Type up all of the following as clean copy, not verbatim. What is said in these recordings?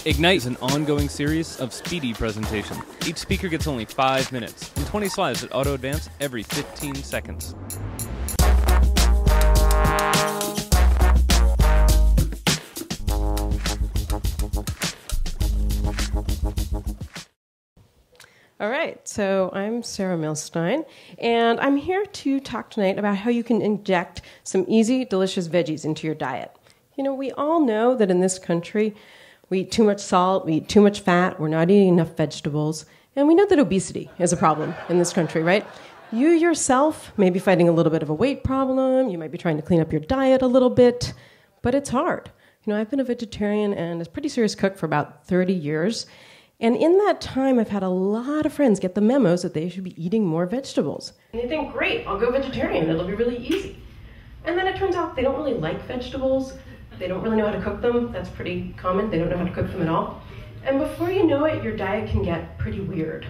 Ignite is an ongoing series of speedy presentation. Each speaker gets only 5 minutes, and 20 slides that auto-advance every 15 seconds. All right, so I'm Sarah Milstein, and I'm here to talk tonight about how you can inject some easy, delicious veggies into your diet. You know, we all know that in this country, we eat too much salt, we eat too much fat, we're not eating enough vegetables, and we know that obesity is a problem in this country, right? You yourself may be fighting a little bit of a weight problem, you might be trying to clean up your diet a little bit, but it's hard. You know, I've been a vegetarian and a pretty serious cook for about 30 years, and in that time, I've had a lot of friends get the memos that they should be eating more vegetables. And they think, great, I'll go vegetarian, it'll be really easy. And then it turns out they don't really like vegetables, they don't really know how to cook them. That's pretty common. They don't know how to cook them at all. And before you know it, your diet can get pretty weird.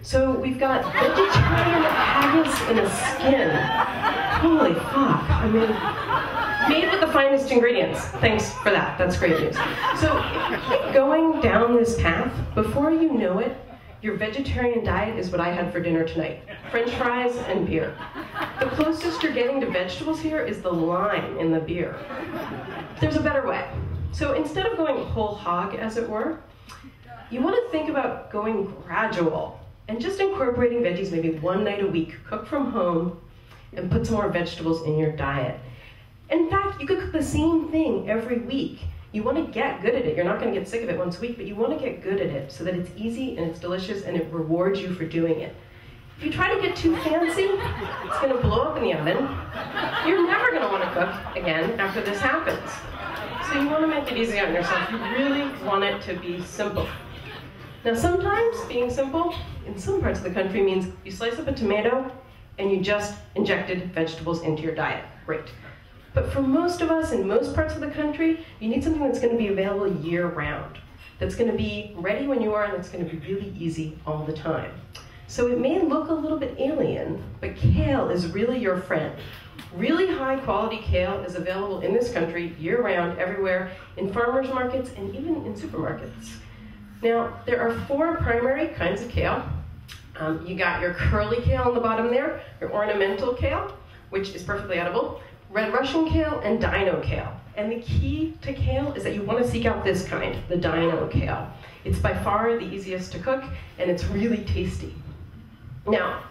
So we've got vegetarian haggis in a skin. Holy fuck. I mean, made with the finest ingredients. Thanks for that. That's great news. So if you keep going down this path, before you know it, your vegetarian diet is what I had for dinner tonight. French fries and beer. The closest you're getting to vegetables here is the lime in the beer. There's a better way. So instead of going whole hog, as it were, you want to think about going gradual and just incorporating veggies maybe one night a week, cook from home, and put some more vegetables in your diet. In fact, you could cook the same thing every week. You want to get good at it. You're not going to get sick of it once a week, but you want to get good at it so that it's easy and it's delicious and it rewards you for doing it. If you try to get too fancy, it's going to blow up in the oven. You're never going to want to cook again after this happens. So you want to make it easy on yourself. You really want it to be simple. Now sometimes being simple in some parts of the country means you slice up a tomato and you just injected vegetables into your diet. Great. But for most of us in most parts of the country, you need something that's going to be available year-round, that's going to be ready when you are, and that's going to be really easy all the time. So it may look a little bit alien, but kale is really your friend. Really high-quality kale is available in this country year-round, everywhere, in farmers markets and even in supermarkets. Now, there are 4 primary kinds of kale. You got your curly kale on the bottom there, your ornamental kale, which is perfectly edible, red Russian kale, and dino kale. And the key to kale is that you want to seek out this kind, the dino kale. It's by far the easiest to cook, and it's really tasty. Now,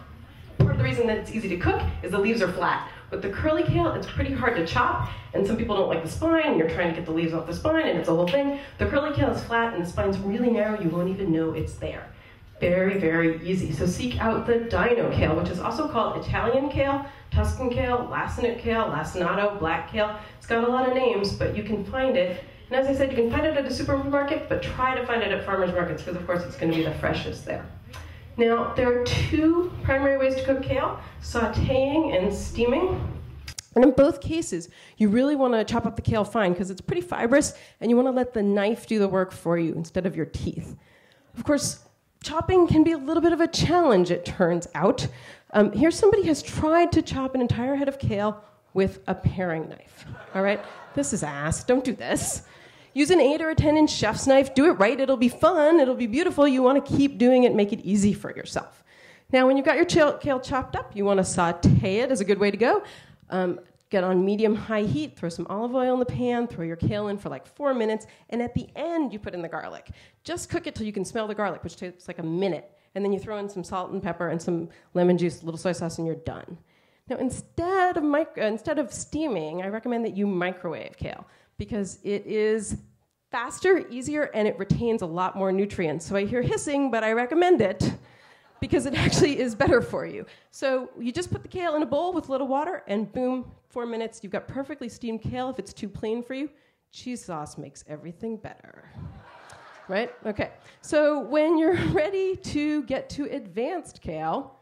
part of the reason that it's easy to cook is the leaves are flat. With the curly kale, it's pretty hard to chop, and some people don't like the spine, and you're trying to get the leaves off the spine, and it's a whole thing. The curly kale is flat, and the spine's really narrow. You won't even know it's there. Very, very easy. So seek out the dino kale, which is also called Italian kale, Tuscan kale, lacinato kale, lacinato, black kale. It's got a lot of names, but you can find it. And as I said, you can find it at a supermarket, but try to find it at farmers markets, because of course it's going to be the freshest there. Now, there are 2 primary ways to cook kale, sauteing and steaming. And in both cases, you really want to chop up the kale fine because it's pretty fibrous, and you want to let the knife do the work for you instead of your teeth. Of course, chopping can be a little bit of a challenge, it turns out. Here somebody has tried to chop an entire head of kale with a paring knife. All right? This is ass. Don't do this. Use an 8 or a 10-inch chef's knife. Do it right. It'll be fun. It'll be beautiful. You want to keep doing it. Make it easy for yourself. Now, when you've got your kale chopped up, you want to saute it as a good way to go. Get on medium-high heat. Throw some olive oil in the pan. Throw your kale in for like 4 minutes. And at the end, you put in the garlic. Just cook it till you can smell the garlic, which takes like a minute. And then you throw in some salt and pepper and some lemon juice, a little soy sauce, and you're done. Now, instead of steaming, I recommend that you microwave kale, because it is faster, easier, and it retains a lot more nutrients. So I hear hissing, but I recommend it because it actually is better for you. So you just put the kale in a bowl with a little water, and boom, 4 minutes, you've got perfectly steamed kale. If it's too plain for you, cheese sauce makes everything better. Right? Okay. So when you're ready to get to advanced kale,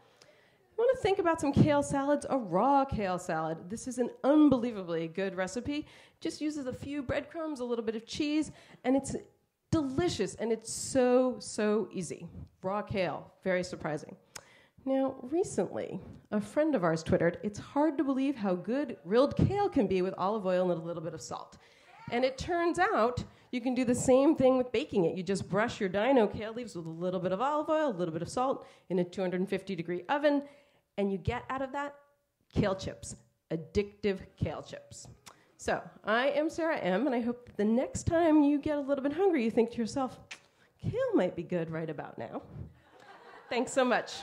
you want to think about some kale salads, a raw kale salad. This is an unbelievably good recipe. Just uses a few breadcrumbs, a little bit of cheese, and it's delicious, and it's so, so easy. Raw kale, very surprising. Now, recently, a friend of ours twittered, "It's hard to believe how good grilled kale can be with olive oil and a little bit of salt." And it turns out You can do the same thing with baking it. You just brush your dino kale leaves with a little bit of olive oil, a little bit of salt in a 250-degree oven, and you get out of that kale chips, addictive kale chips. So I am Sarah M., and I hope that the next time you get a little bit hungry, you think to yourself, kale might be good right about now. Thanks so much.